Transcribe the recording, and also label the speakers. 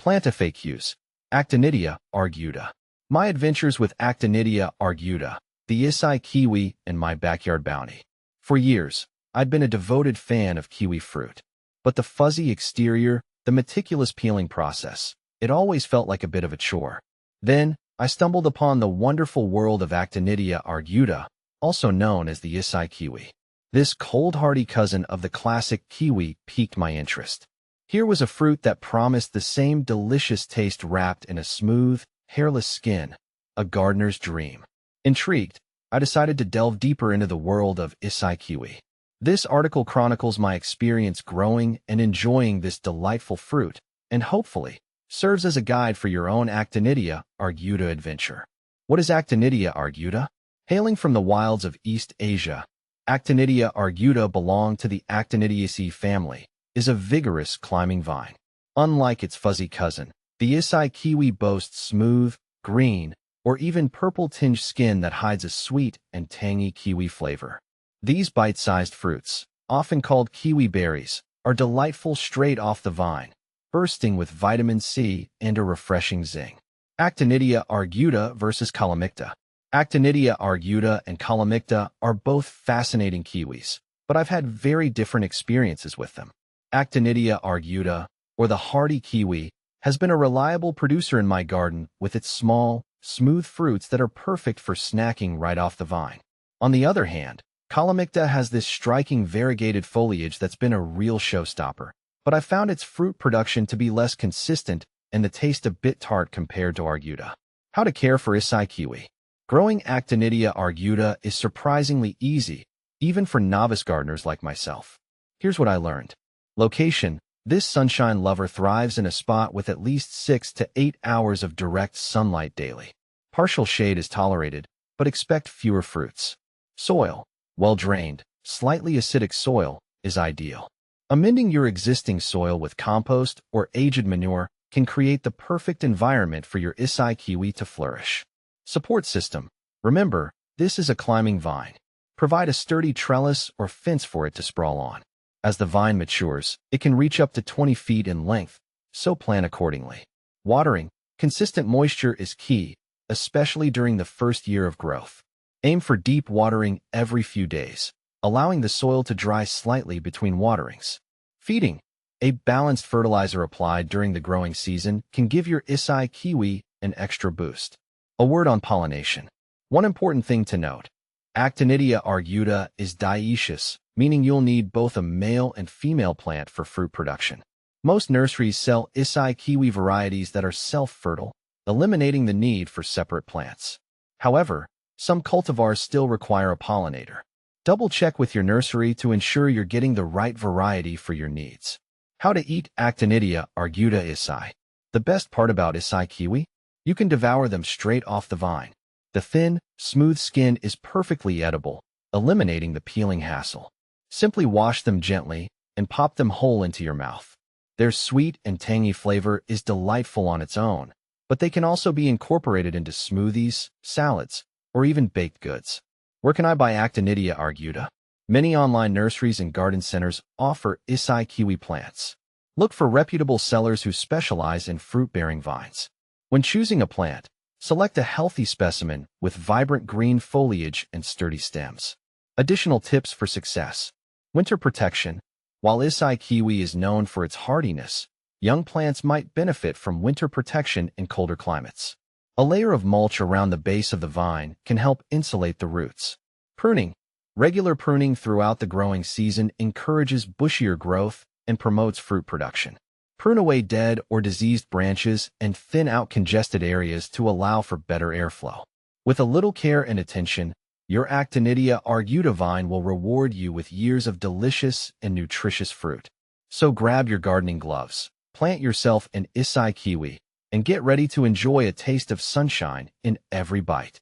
Speaker 1: Plant FAQs. Actinidia arguta. My adventures with Actinidia arguta, the Isai kiwi, and my backyard bounty. For years, I'd been a devoted fan of kiwi fruit. But the fuzzy exterior, the meticulous peeling process, it always felt like a bit of a chore. Then, I stumbled upon the wonderful world of Actinidia arguta, also known as the Isai kiwi. This cold-hardy cousin of the classic kiwi piqued my interest. Here was a fruit that promised the same delicious taste wrapped in a smooth, hairless skin, a gardener's dream. Intrigued, I decided to delve deeper into the world of Isai kiwi. This article chronicles my experience growing and enjoying this delightful fruit, and hopefully, serves as a guide for your own Actinidia arguta adventure. What is Actinidia arguta? Hailing from the wilds of East Asia, Actinidia arguta belong to the Actinidiaceae family, is a vigorous climbing vine. Unlike its fuzzy cousin, the Isai kiwi boasts smooth, green, or even purple-tinged skin that hides a sweet and tangy kiwi flavor. These bite-sized fruits, often called kiwi berries, are delightful straight off the vine, bursting with vitamin C and a refreshing zing. Actinidia arguta versus Calamicta. Actinidia arguta and Calamicta are both fascinating kiwis, but I've had very different experiences with them. Actinidia arguta, or the hardy kiwi, has been a reliable producer in my garden with its small, smooth fruits that are perfect for snacking right off the vine. On the other hand, Calamicta has this striking variegated foliage that's been a real showstopper, but I found its fruit production to be less consistent and the taste a bit tart compared to arguta. How to care for Isai kiwi. Growing Actinidia arguta is surprisingly easy, even for novice gardeners like myself. Here's what I learned. Location. This sunshine lover thrives in a spot with at least 6 to 8 hours of direct sunlight daily. Partial shade is tolerated, but expect fewer fruits. Soil. Well-drained, slightly acidic soil is ideal. Amending your existing soil with compost or aged manure can create the perfect environment for your Isai kiwi to flourish. Support system. Remember, this is a climbing vine. Provide a sturdy trellis or fence for it to sprawl on. As the vine matures, it can reach up to 20 feet in length, so plan accordingly. Watering. Consistent moisture is key, especially during the first year of growth. Aim for deep watering every few days, allowing the soil to dry slightly between waterings. Feeding. A balanced fertilizer applied during the growing season can give your Isai kiwi an extra boost. A word on pollination. One important thing to note. Actinidia arguta is dioecious, meaning you'll need both a male and female plant for fruit production. Most nurseries sell Isai kiwi varieties that are self-fertile, eliminating the need for separate plants. However, some cultivars still require a pollinator. Double-check with your nursery to ensure you're getting the right variety for your needs. How to eat Actinidia arguta Isai. The best part about Isai kiwi? You can devour them straight off the vine. The thin, smooth skin is perfectly edible, eliminating the peeling hassle. Simply wash them gently and pop them whole into your mouth. Their sweet and tangy flavor is delightful on its own, but they can also be incorporated into smoothies, salads, or even baked goods. Where can I buy Actinidia arguta? Many online nurseries and garden centers offer Isai kiwi plants. Look for reputable sellers who specialize in fruit-bearing vines. When choosing a plant, select a healthy specimen with vibrant green foliage and sturdy stems. Additional tips for success. Winter protection. While Isai kiwi is known for its hardiness, young plants might benefit from winter protection in colder climates. A layer of mulch around the base of the vine can help insulate the roots. Pruning. Regular pruning throughout the growing season encourages bushier growth and promotes fruit production. Prune away dead or diseased branches and thin out congested areas to allow for better airflow. With a little care and attention, your Actinidia arguta vine will reward you with years of delicious and nutritious fruit. So grab your gardening gloves, plant yourself an Isai kiwi, and get ready to enjoy a taste of sunshine in every bite.